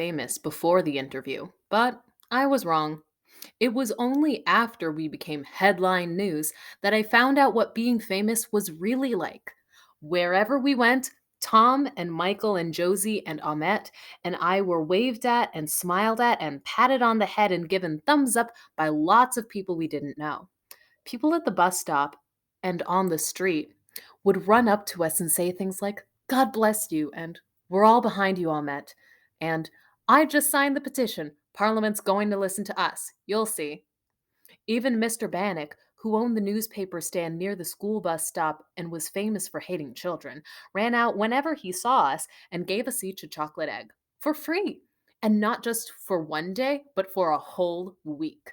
famous before the interview, but I was wrong. It was only after we became headline news that I found out what being famous was really like. Wherever we went, Tom and Michael and Josie and Ahmet and I were waved at and smiled at and patted on the head and given thumbs up by lots of people we didn't know. People at the bus stop and on the street would run up to us and say things like, "God bless you," and "We're all behind you, Ahmet," and "I just signed the petition. Parliament's going to listen to us. You'll see." Even Mr. Bannock, who owned the newspaper stand near the school bus stop and was famous for hating children, ran out whenever he saw us and gave us each a chocolate egg for free. And not just for one day, but for a whole week.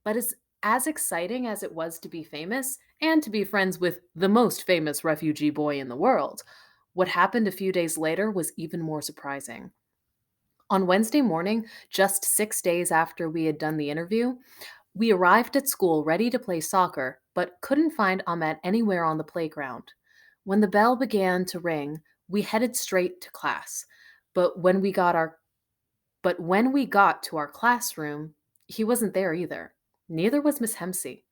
But as exciting as it was to be famous and to be friends with the most famous refugee boy in the world, what happened a few days later was even more surprising. On Wednesday morning, just 6 days after we had done the interview, we arrived at school ready to play soccer, but couldn't find Ahmet anywhere on the playground. When the bell began to ring, we headed straight to class. But when we got to our classroom, he wasn't there either. Neither was Miss Hempsey.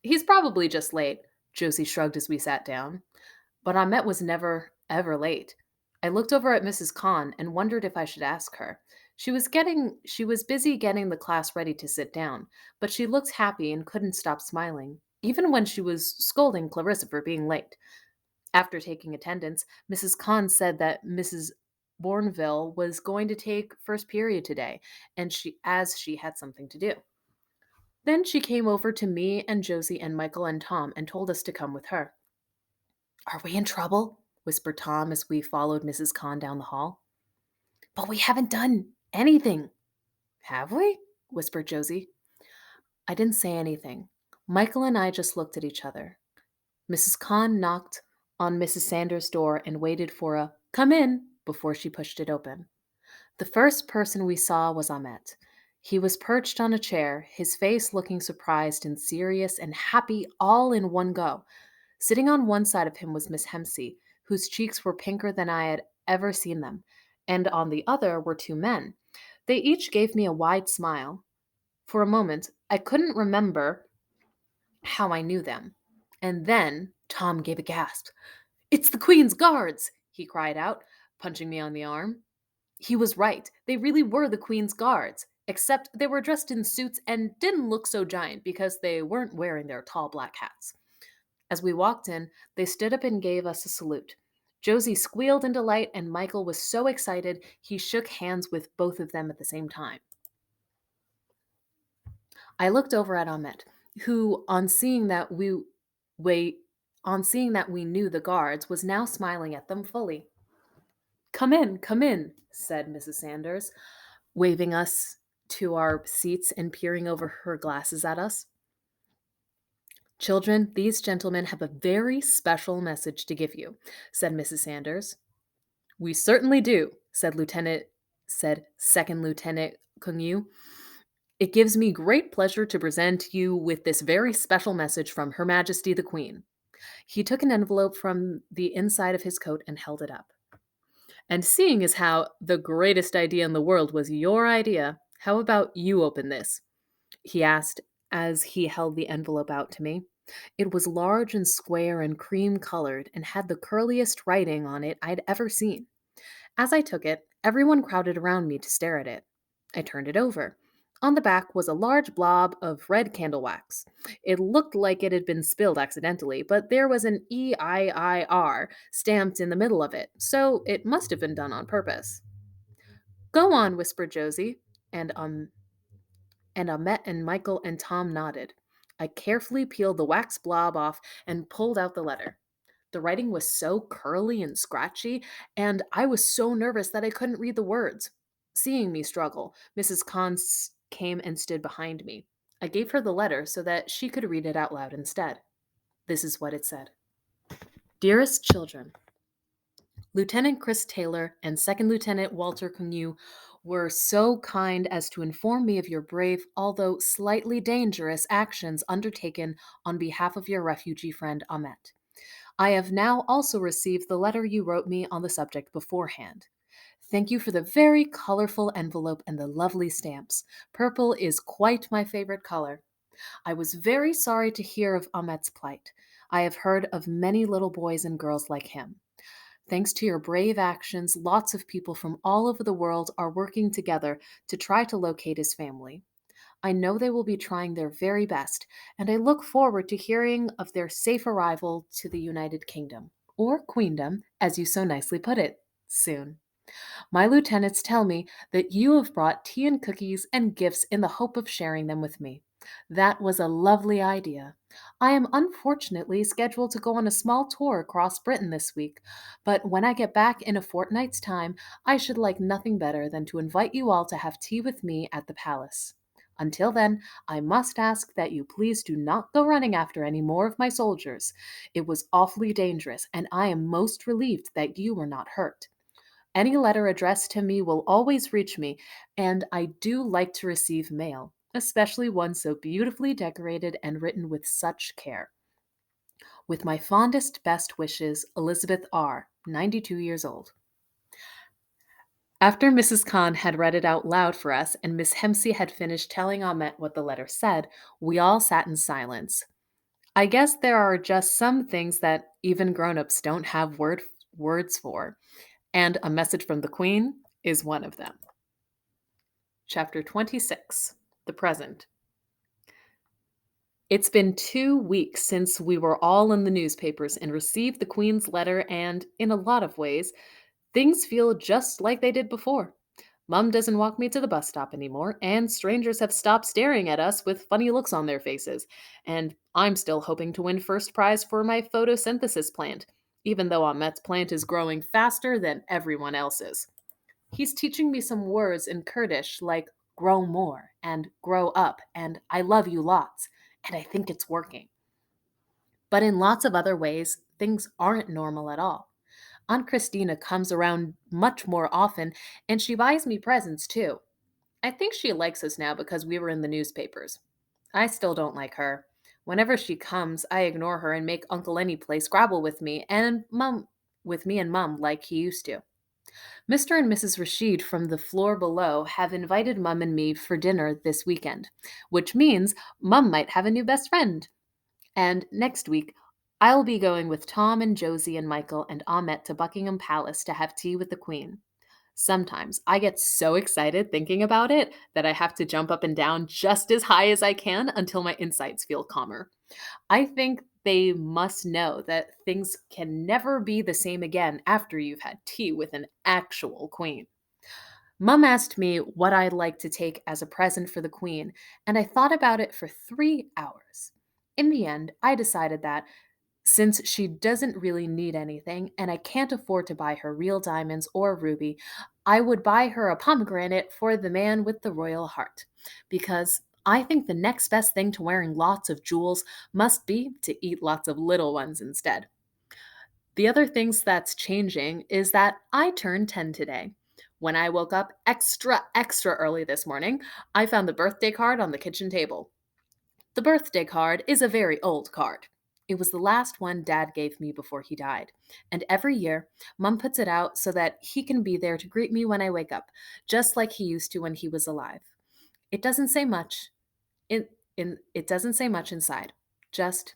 "He's probably just late," Josie shrugged as we sat down. But Ahmet was never, ever late. I looked over at Mrs. Khan and wondered if I should ask her. She was busy getting the class ready to sit down, but she looked happy and couldn't stop smiling, even when she was scolding Clarissa for being late. After taking attendance, Mrs. Khan said that Mrs. Bourneville was going to take first period today, and she had something to do. Then she came over to me and Josie and Michael and Tom and told us to come with her. "Are we in trouble?" whispered Tom as we followed Mrs. Khan down the hall. "But we haven't done anything." "Have we?" whispered Josie. I didn't say anything. Michael and I just looked at each other. Mrs. Khan knocked on Mrs. Sanders' door and waited for a "come in" before she pushed it open. The first person we saw was Ahmet. He was perched on a chair, his face looking surprised and serious and happy all in one go. Sitting on one side of him was Miss Hempsey, whose cheeks were pinker than I had ever seen them, and on the other were two men. They each gave me a wide smile. For a moment, I couldn't remember how I knew them. And then Tom gave a gasp. "It's the Queen's Guards!" he cried out, punching me on the arm. He was right. They really were the Queen's Guards, except they were dressed in suits and didn't look so giant because they weren't wearing their tall black hats. As we walked in, they stood up and gave us a salute. Josie squealed in delight, and Michael was so excited he shook hands with both of them at the same time. I looked over at Ahmet, who, on seeing that we knew the guards, was now smiling at them fully. Come in," said Mrs. Sanders, waving us to our seats and peering over her glasses at us. "Children, these gentlemen have a very special message to give you," said Mrs. Sanders. "We certainly do," said Second Lieutenant Cunyu. "It gives me great pleasure to present you with this very special message from Her Majesty the Queen." He took an envelope from the inside of his coat and held it up. "And seeing as how the greatest idea in the world was your idea, how about you open this?" he asked as he held the envelope out to me. It was large and square and cream colored and had the curliest writing on it I'd ever seen. As I took it, everyone crowded around me to stare at it. I turned it over. On the back was a large blob of red candle wax. It looked like it had been spilled accidentally, but there was an EIIR stamped in the middle of it, so it must have been done on purpose. "Go on," whispered Josie, and Ahmet and Michael and Tom nodded. I carefully peeled the wax blob off and pulled out the letter. The writing was so curly and scratchy, and I was so nervous that I couldn't read the words. Seeing me struggle, Mrs. Cons came and stood behind me. I gave her the letter so that she could read it out loud instead. This is what it said. "Dearest children, Lieutenant Chris Taylor and Second Lieutenant Walter Cagnew were so kind as to inform me of your brave, although slightly dangerous, actions undertaken on behalf of your refugee friend Ahmet. I have now also received the letter you wrote me on the subject beforehand. Thank you for the very colorful envelope and the lovely stamps. Purple is quite my favorite color. I was very sorry to hear of Ahmet's plight. I have heard of many little boys and girls like him. Thanks to your brave actions, lots of people from all over the world are working together to try to locate his family. I know they will be trying their very best, and I look forward to hearing of their safe arrival to the United Kingdom, or Queendom, as you so nicely put it, soon. My lieutenants tell me that you have brought tea and cookies and gifts in the hope of sharing them with me. That was a lovely idea. I am unfortunately scheduled to go on a small tour across Britain this week, but when I get back in a fortnight's time, I should like nothing better than to invite you all to have tea with me at the palace. Until then, I must ask that you please do not go running after any more of my soldiers. It was awfully dangerous, and I am most relieved that you were not hurt. Any letter addressed to me will always reach me, and I do like to receive mail, especially one so beautifully decorated and written with such care. With my fondest best wishes, Elizabeth R., 92 years old. After Mrs. Khan had read it out loud for us and Miss Hempsey had finished telling Ahmet what the letter said, we all sat in silence. I guess there are just some things that even grown-ups don't have words for, and a message from the Queen is one of them. Chapter 26, The Present. It's been 2 weeks since we were all in the newspapers and received the Queen's letter, and in a lot of ways, things feel just like they did before. Mum doesn't walk me to the bus stop anymore, and strangers have stopped staring at us with funny looks on their faces. And I'm still hoping to win first prize for my photosynthesis plant, even though Ahmet's plant is growing faster than everyone else's. He's teaching me some words in Kurdish like grow more and grow up and I love you lots, and I think it's working. But in lots of other ways, things aren't normal at all. Aunt Christina comes around much more often, and she buys me presents too. I think she likes us now because we were in the newspapers. I still don't like her. Whenever she comes, I ignore her and make Uncle Lenny play Scrabble with me and Mum like he used to. Mr. and Mrs. Rashid from the floor below have invited Mum and me for dinner this weekend, which means Mum might have a new best friend. And next week, I'll be going with Tom and Josie and Michael and Ahmet to Buckingham Palace to have tea with the Queen. Sometimes I get so excited thinking about it that I have to jump up and down just as high as I can until my insides feel calmer. I think they must know that things can never be the same again after you've had tea with an actual queen. Mum asked me what I'd like to take as a present for the queen, and I thought about it for 3 hours. In the end, I decided that since she doesn't really need anything and I can't afford to buy her real diamonds or a ruby, I would buy her a pomegranate for the man with the royal heart. Because I think the next best thing to wearing lots of jewels must be to eat lots of little ones instead. The other things that's changing is that I turned 10 today. When I woke up extra early this morning, I found the birthday card on the kitchen table. The birthday card is a very old card. It was the last one Dad gave me before he died. And every year, Mum puts it out so that he can be there to greet me when I wake up, just like he used to when he was alive. It doesn't say much. It doesn't say much inside. Just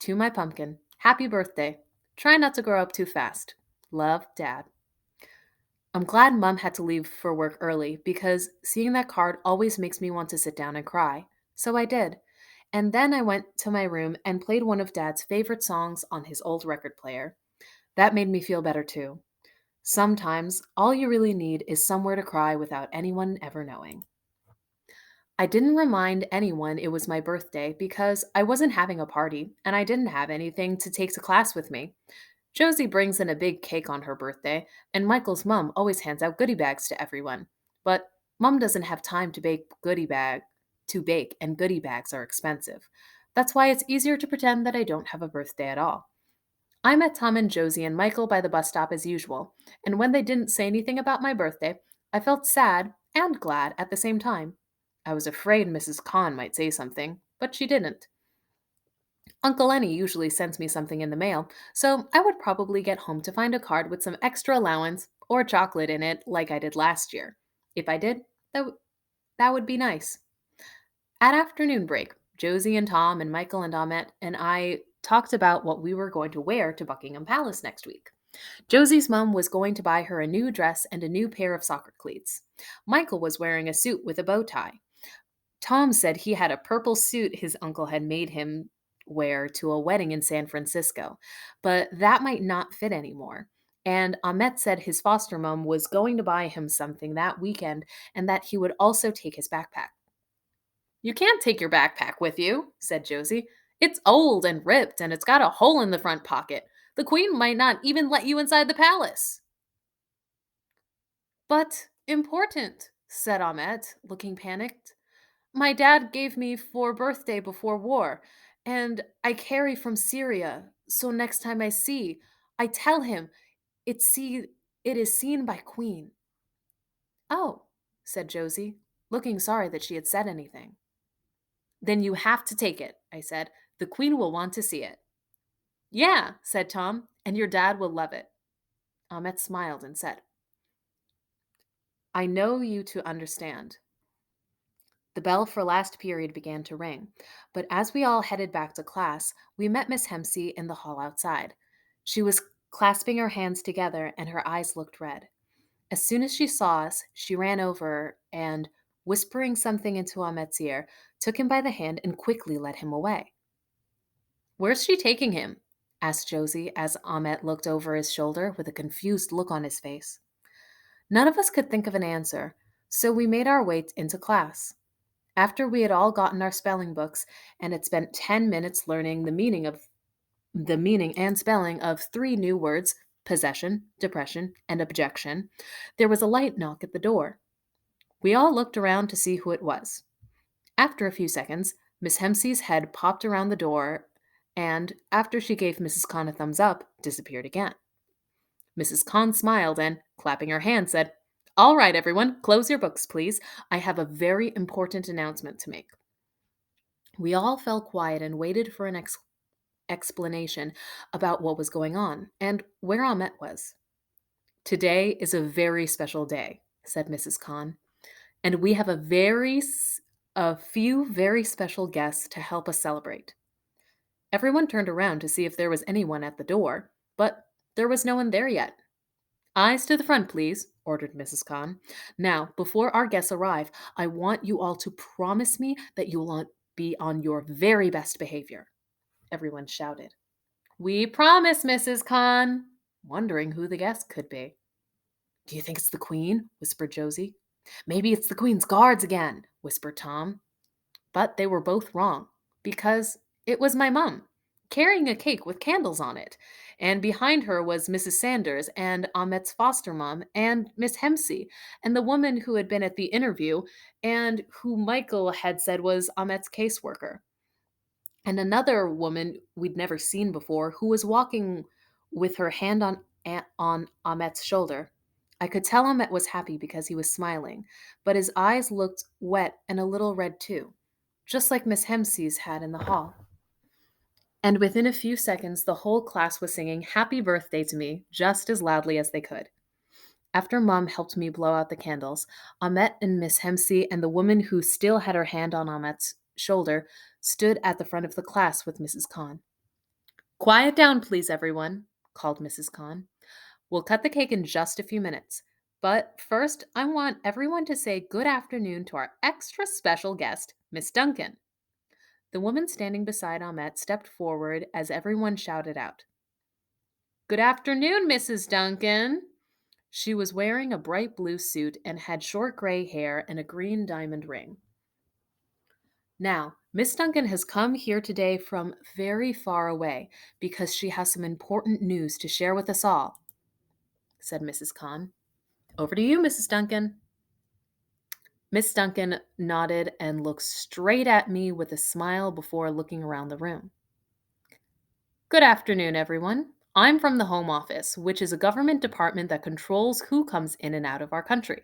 to my pumpkin, happy birthday. Try not to grow up too fast. Love, Dad. I'm glad Mum had to leave for work early because seeing that card always makes me want to sit down and cry. So I did. And then I went to my room and played one of Dad's favorite songs on his old record player. That made me feel better too. Sometimes all you really need is somewhere to cry without anyone ever knowing. I didn't remind anyone it was my birthday because I wasn't having a party and I didn't have anything to take to class with me. Josie brings in a big cake on her birthday, and Michael's mom always hands out goodie bags to everyone. But Mom doesn't have time to bake, and goodie bags are expensive. That's why it's easier to pretend that I don't have a birthday at all. I met Tom and Josie and Michael by the bus stop as usual, and when they didn't say anything about my birthday, I felt sad and glad at the same time. I was afraid Mrs. Khan might say something, but she didn't. Uncle Lenny usually sends me something in the mail, so I would probably get home to find a card with some extra allowance or chocolate in it like I did last year. If I did, that would be nice. At afternoon break, Josie and Tom and Michael and Ahmet and I talked about what we were going to wear to Buckingham Palace next week. Josie's mom was going to buy her a new dress and a new pair of soccer cleats. Michael was wearing a suit with a bow tie. Tom said he had a purple suit his uncle had made him wear to a wedding in San Francisco, but that might not fit anymore. And Ahmet said his foster mom was going to buy him something that weekend and that he would also take his backpack. You can't take your backpack with you, said Josie. It's old and ripped, and it's got a hole in the front pocket. The queen might not even let you inside the palace. But important, said Ahmet, looking panicked. My dad gave me for birthday before war, and I carry from Syria, so next time I tell him it see it is seen by Queen. Oh, said Josie, looking sorry that she had said anything. Then you have to take it, I said. The Queen will want to see it. Yeah, said Tom, and your dad will love it. Ahmet smiled and said, I know you to understand. The bell for last period began to ring, but as we all headed back to class, we met Miss Hempsey in the hall outside. She was clasping her hands together and her eyes looked red. As soon as she saw us, she ran over and, whispering something into Ahmet's ear, took him by the hand and quickly led him away. Where's she taking him? Asked Josie as Ahmet looked over his shoulder with a confused look on his face. None of us could think of an answer, so we made our way into class. After we had all gotten our spelling books and had spent 10 minutes learning the meaning and spelling of three new words, possession, depression, and objection, there was a light knock at the door. We all looked around to see who it was. After a few seconds, Miss Hempsey's head popped around the door and, after she gave Mrs. Kahn a thumbs up, disappeared again. Mrs. Kahn smiled and, clapping her hands, said, All right, everyone, close your books, please. I have a very important announcement to make. We all fell quiet and waited for an explanation about what was going on and where Ahmet was. Today is a very special day, said Mrs. Kahn, and we have a few very special guests to help us celebrate. Everyone turned around to see if there was anyone at the door, but there was no one there yet. Eyes to the front, please, ordered Mrs. Kahn. Now, before our guests arrive, I want you all to promise me that you will be on your very best behavior. Everyone shouted. We promise, Mrs. Kahn, wondering who the guest could be. Do you think it's the Queen? Whispered Josie. Maybe it's the Queen's guards again, whispered Tom. But they were both wrong, because it was my mum, carrying a cake with candles on it, and behind her was Mrs. Sanders and Ahmet's foster mom and Miss Hempsey, and the woman who had been at the interview and who Michael had said was Ahmet's caseworker, and another woman we'd never seen before who was walking with her hand on Ahmet's shoulder. I could tell Ahmet was happy because he was smiling, but his eyes looked wet and a little red too, just like Miss Hempsey's had in the hall. And within a few seconds, the whole class was singing Happy Birthday to me just as loudly as they could. After Mom helped me blow out the candles, Ahmet and Miss Hempsey and the woman who still had her hand on Ahmet's shoulder stood at the front of the class with Mrs. Kahn. Quiet down, please, everyone, called Mrs. Kahn. We'll cut the cake in just a few minutes. But first, I want everyone to say good afternoon to our extra special guest, Miss Duncan. The woman standing beside Ahmet stepped forward as everyone shouted out. Good afternoon, Mrs. Duncan. She was wearing a bright blue suit and had short gray hair and a green diamond ring. Now, Miss Duncan has come here today from very far away because she has some important news to share with us all, said Mrs. Kahn. Over to you, Mrs. Duncan. Miss Duncan nodded and looked straight at me with a smile before looking around the room. Good afternoon, everyone. I'm from the Home Office, which is a government department that controls who comes in and out of our country.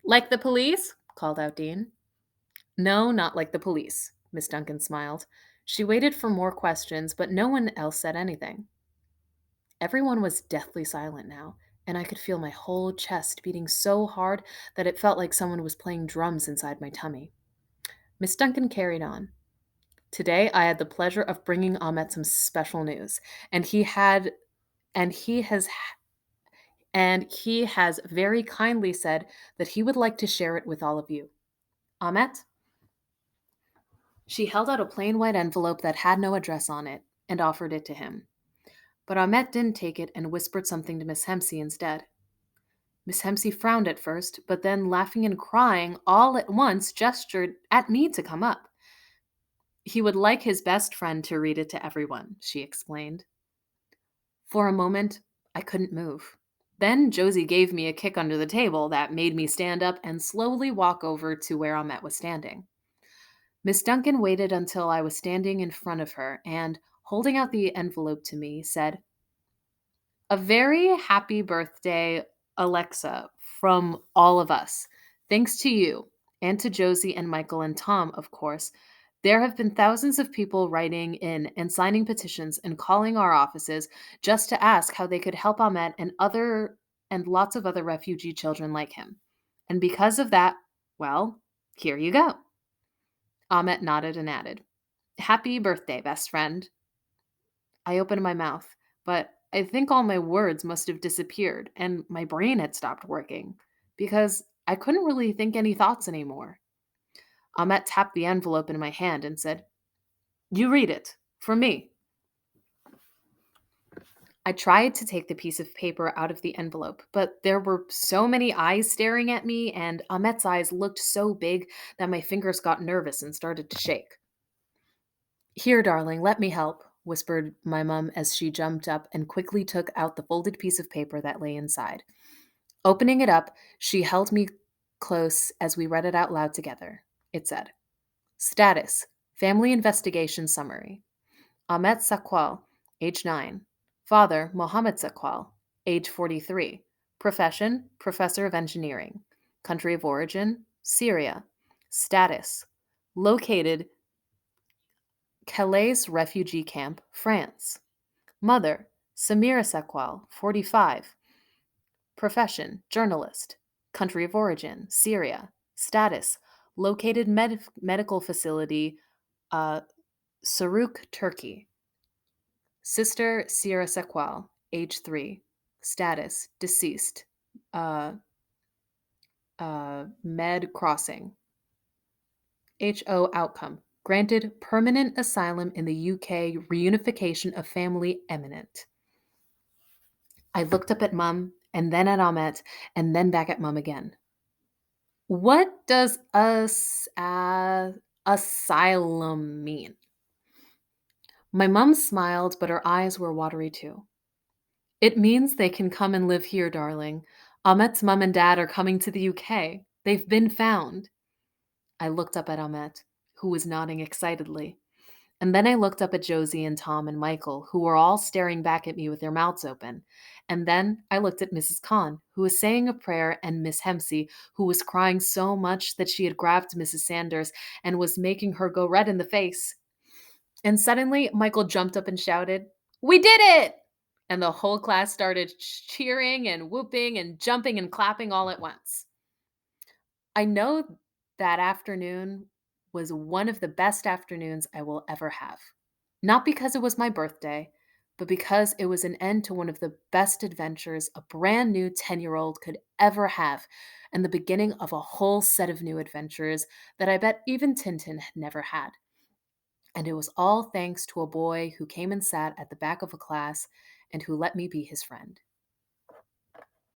Like the police? Called out Dean. No, not like the police, Miss Duncan smiled. She waited for more questions, but no one else said anything. Everyone was deathly silent now, and I could feel my whole chest beating so hard that it felt like someone was playing drums inside my tummy. Miss Duncan carried on. Today, I had the pleasure of bringing Ahmet some special news, and and he has he has very kindly said that he would like to share it with all of you. Ahmet? She held out a plain white envelope that had no address on it and offered it to him. But Ahmet didn't take it and whispered something to Miss Hempsey instead. Miss Hempsey frowned at first, but then, laughing and crying all at once, gestured at me to come up. He would like his best friend to read it to everyone, she explained. For a moment, I couldn't move. Then Josie gave me a kick under the table that made me stand up and slowly walk over to where Ahmet was standing. Miss Duncan waited until I was standing in front of her and, holding out the envelope to me, said, "A very happy birthday, Alexa, from all of us. Thanks to you, and to Josie and Michael and Tom, of course. There have been thousands of people writing in and signing petitions and calling our offices just to ask how they could help Ahmet and lots of other refugee children like him. And because of that, well, here you go." Ahmet nodded and added, "Happy birthday, best friend." I opened my mouth, but I think all my words must have disappeared and my brain had stopped working because I couldn't really think any thoughts anymore. Ahmet tapped the envelope in my hand and said, "You read it, for me." I tried to take the piece of paper out of the envelope, but there were so many eyes staring at me, and Ahmet's eyes looked so big that my fingers got nervous and started to shake. "Here, darling, let me help," whispered my mum as she jumped up and quickly took out the folded piece of paper that lay inside. Opening it up, she held me close as we read it out loud together. It said, "Status: Family Investigation Summary. Ahmet Sakwal, age 9. Father: Mohammed Sakwal, age 43. Profession: Professor of Engineering. Country of origin: Syria. Status: Located Calais Refugee Camp, France. Mother: Samira Sakwal, 45. Profession: Journalist. Country of origin: Syria. Status: Located medical facility, uh, Saruk, Turkey. Sister: Sierra Sakwal, age 3. Status: Deceased. Uh, Med Crossing. HO outcome: Granted permanent asylum in the UK, reunification of family imminent. I looked up at Mum, and then at Ahmet, and then back at Mum again. What does asylum mean? My mum smiled, but her eyes were watery too. "It means they can come and live here, darling. Ahmet's mum and dad are coming to the UK. They've been found." I looked up at Ahmet, who was nodding excitedly. And then I looked up at Josie and Tom and Michael, who were all staring back at me with their mouths open. And then I looked at Mrs. Kahn, who was saying a prayer, and Miss Hempsey, who was crying so much that she had grabbed Mrs. Sanders and was making her go red in the face. And suddenly, Michael jumped up and shouted, "We did it!" And the whole class started cheering and whooping and jumping and clapping all at once. I know that afternoon was one of the best afternoons I will ever have. Not because it was my birthday, but because it was an end to one of the best adventures a brand new 10-year-old could ever have, and the beginning of a whole set of new adventures that I bet even Tintin had never had. And it was all thanks to a boy who came and sat at the back of a class and who let me be his friend.